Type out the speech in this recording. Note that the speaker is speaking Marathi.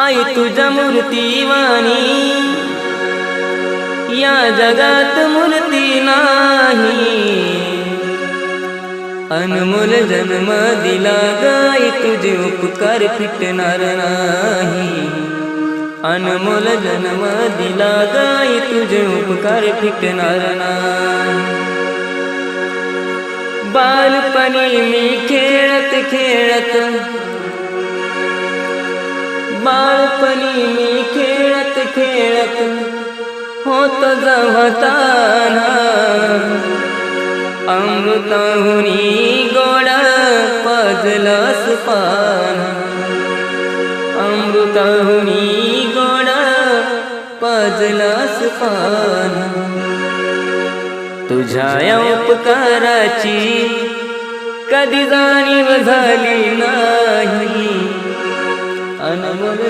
आई तुझ्या मूर्तीवाणी या जगात मूर्ती नाही। अनमोल जन्म दिला गाई तुझे उपकार फिटणार नाही। अनमोल जन्म दिला गाई तुझे उपकार फिटणार नाही। बालपणी मी खेळत खेळत बालपणी मी खेळत खेळत होत जवताना अमृताहुनी गोड पाजलंस पान। अमृताहुनी गोड पाजलंस पान। तुझ्या उपकाराची कधी जाणीव झाली नाही। अनमोल